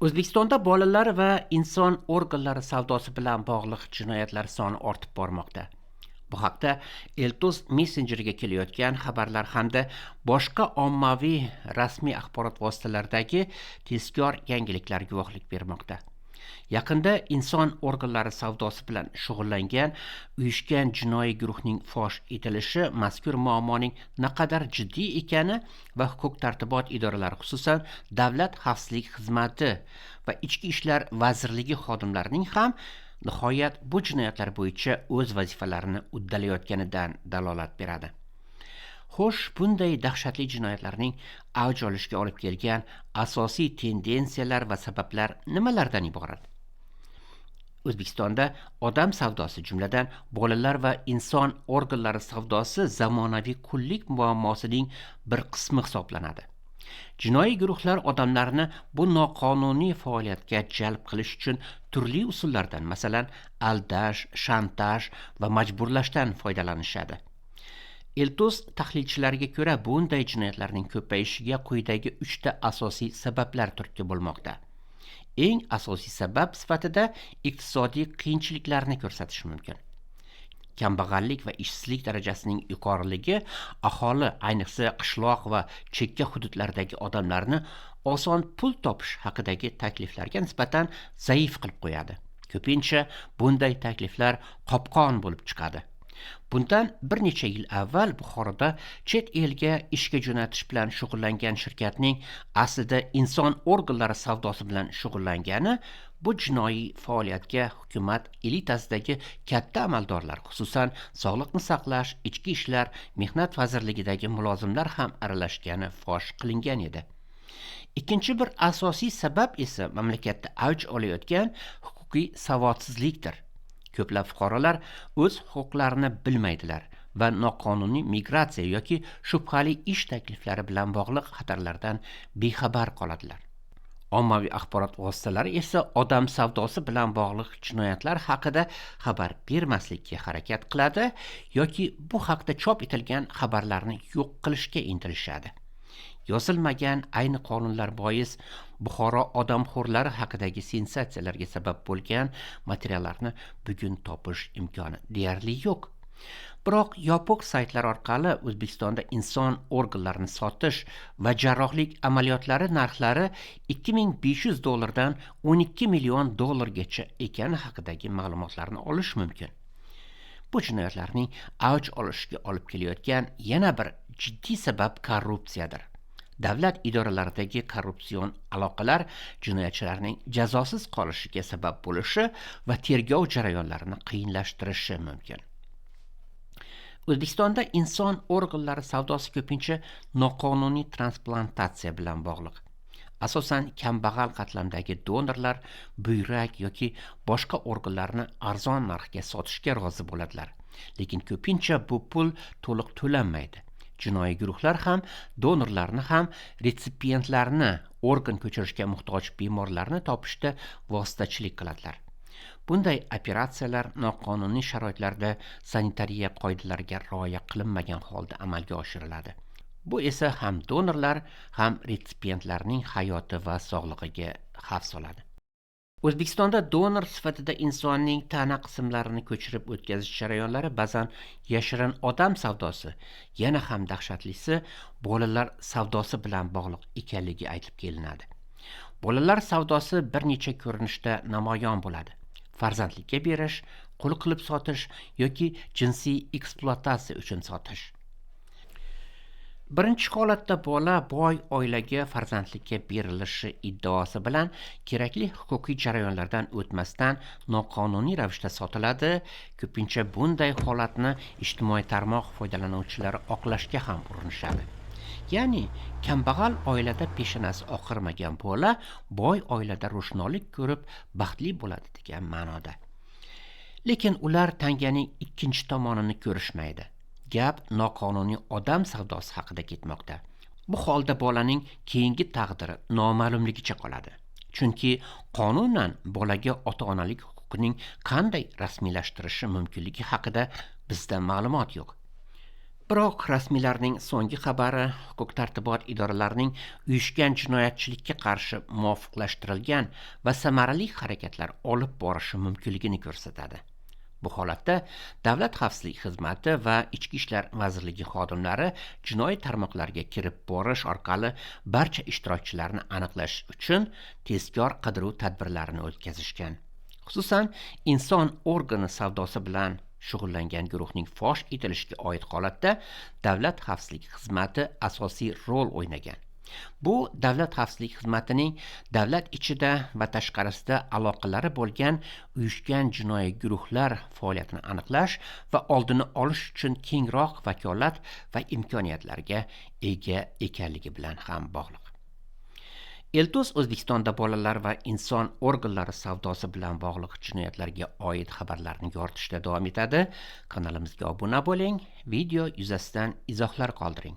O'zbekistonda bolalar va inson organlari savdosi bilan bog'liq jinoyatlar soni ortib bormoqda. Bu haqda Eltos messenjeriga kelayotgan xabarlar hamda boshqa ommaviy rasmiy axborot vositalaridagi tezkor yangiliklar guvohlik bermoqda. Yaqinda inson organlari savdosi bilan shug'ullangan uyushgan jinoiy guruhning fosh etilishi mazkur muammoning naqadar jiddiy ekani va huquq-tartibot idoralari, xususan Davlat xavfsizlik xizmati va Ichki ishlar vazirligi xodimlarining ham nihoyat bu jinoyatlar bo'yicha o'z vazifalarini uddalayotganidan dalolat beradi. Xo'sh, bunday dahshatli jinoyatlarning avj olishiga olib kelgan asosiy tendensiyalar va sabablar nimalardan iborat? O'zbekistonda odam savdosi, jumladan bolalar va inson organlari savdosi zamonaviy kunlik muammosining bir qismi hisoblanadi. Jinoiy guruhlar odamlarni bu noqonuniy faoliyatga jalb qilish uchun turli usullardan, masalan, aldash, shantaj va majburlashdan foydalanishadi. Eltos tahlilchilariga ko'ra, bunday jinoyatlarning ko'payishiga quyidagi 3 ta asosiy sabablar turtki bo'lmoqda. Eng asosiy sabab sifatida iqtisodiy qiyinchiliklarni ko'rsatish mumkin. Kambag'allik va ishsizlik darajasining yuqoriligi aholi, ayniqsa qishloq va chekka hududlardagi odamlarni oson pul topish haqidagi takliflarga nisbatan zaif qilib qo'yadi. Ko'pincha bunday takliflar qopqon bo'lib chiqadi. Bundan bir necha yil avval Buxoroda chet elga ishga jo'natish bilan shug'ullangan shirkatning aslida inson organlari savdosi bilan shug'ullangani bu jinoiy faoliyatga hukumat elitasidagi katta amaldorlar, xususan sog'liqni saqlash, ichki ishlar, mehnat vazirligidagi mulozimlar ham aralashgani fosh qilingan edi. Ikkinchi bir asosiy sabab esa mamlakatda avj olayotgan huquqiy savodsizlikdir. Ko'plab fuqarolar o'z huquqlarini bilmaydilar va noqonuniy migratsiya yoki shubhali ish takliflari bilan bog'liq xatarlardan bexabar qoladilar. Ommaviy axborot vositalari esa odam savdosi bilan bog'liq jinoyatlar haqida xabar bermaslikka harakat qiladi yoki bu haqda chop etilgan xabarlarni yo'q qilishga intilishadi. Yozilmagan ayni qonunlar bois Buxoro odamxo'rlari haqidagi sensatsiyalarga sabab bo'lgan materiallarni bugun topish imkoni deyarli yo'q. Biroq yopiq saytlar orqali O'zbekistonda inson organlarini sotish va jarrohlik amaliyotlari narxlari $2500 dan $12 million gacha ekani haqidagi ma'lumotlarni olish mumkin. Bu jinoyatlarning avj olishiga olib kelayotgan yana bir jiddiy sabab korrupsiyadir. Davlat idoralaridagi korrupsion aloqalar jinoyatchilarning jazosiz qolishiga sabab bo'lishi va tergov jarayonlarini qiyinlashtirishi mumkin. O'zbekistonda inson organlari savdosi ko'pincha noqonuniy transplantatsiya bilan bog'liq. Asosan kambag'al qatlamdagi donorlar buyrak yoki boshqa organlarni arzon narxga sotishga rozi bo'ladilar. Lekin ko'pincha bu pul to'liq to'lanmaydi. Jinoiy guruhlar ham donorlarni ham retsipiyentlarni, organ ko'chirishga muhtoj bemorlarni topishda vositachilik qiladilar. Bunday operatsiyalar noqonuniy sharoitlarda sanitariya qoidalariga rioya qilinmagan holda amalga oshiriladi. Bu esa ham donorlar, ham retsipiyentlarning hayoti va sog'lig'iga xavf soladi. O'zbekistonda donor sifatida insonning tana qismlarini ko'chirib o'tkazish jarayonlari ba'zan yashirin odam savdosi, yana ham dahshatlisi bolalar savdosi bilan bog'liq ekanligi aytib kelinadi. Bolalar savdosi bir necha ko'rinishda namoyon bo'ladi. Farzandlikka berish, qul qilib sotish yoki jinsiy ekspluatatsiya uchun sotish. Birinchi holatda bola boy oilaga farzandlikka berilishi iddaosi bilan kerakli huquqiy jarayonlardan o'tmasdan noqonuniy ravishda sotiladi. Ko'pincha bunday holatni ijtimoiy tarmoq foydalanuvchilari oqlashga ham urinishadi. Ya'ni kambag'al oilada peshonasi oqarmagan bola boy oilada ro'shnolik ko'rib baxtli bo'ladi degan ma'noda. Lekin ular tanganing ikkinchi tomonini ko'rishmaydi. Gap noqonuniy odam savdosi haqida ketmoqda. Bu holda bolaning keyingi taqdiri noma'lumligicha qoladi. Chunki qonunan bolaga ota-onalik huquqining qanday rasmiylashtirishi mumkinligi haqida bizda ma'lumot yo'q. Biroq rasmiylarning so'nggi xabari huquq-tartibot idoralarining uyushgan jinoyatchilikka qarshi muvofiqlashtirilgan va samarali harakatlar olib borishi mumkinligini ko'rsatadi. Bu holatda Davlat xavfsizlik xizmati va Ichki ishlar vazirligi xodimlari jinoiy tarmoqlarga kirib borish orqali barcha ishtirokchilarni aniqlash uchun tezkor qidiruv tadbirlarini o'tkazishgan. Xususan, inson organi savdosi bilan shug'ullangan guruhning fosh etilishiga oid holatda Davlat xavfsizlik xizmati asosiy rol o'ynagan. Bu Davlat xavfsizlik xizmatining davlat ichida va tashqarisida aloqalari bo'lgan uyushgan jinoiy guruhlar faoliyatini aniqlash va oldini olish uchun kengroq vakolat va imkoniyatlarga ega ekanligi bilan ham bog'liq. Eltos O'zbekistonda bolalar va inson organlari savdosi bilan bog'liq jinoyatlarga oid xabarlarni yoritishda davom etadi. Kanalimizga obuna bo'ling, video yuzasidan izohlar qoldiring.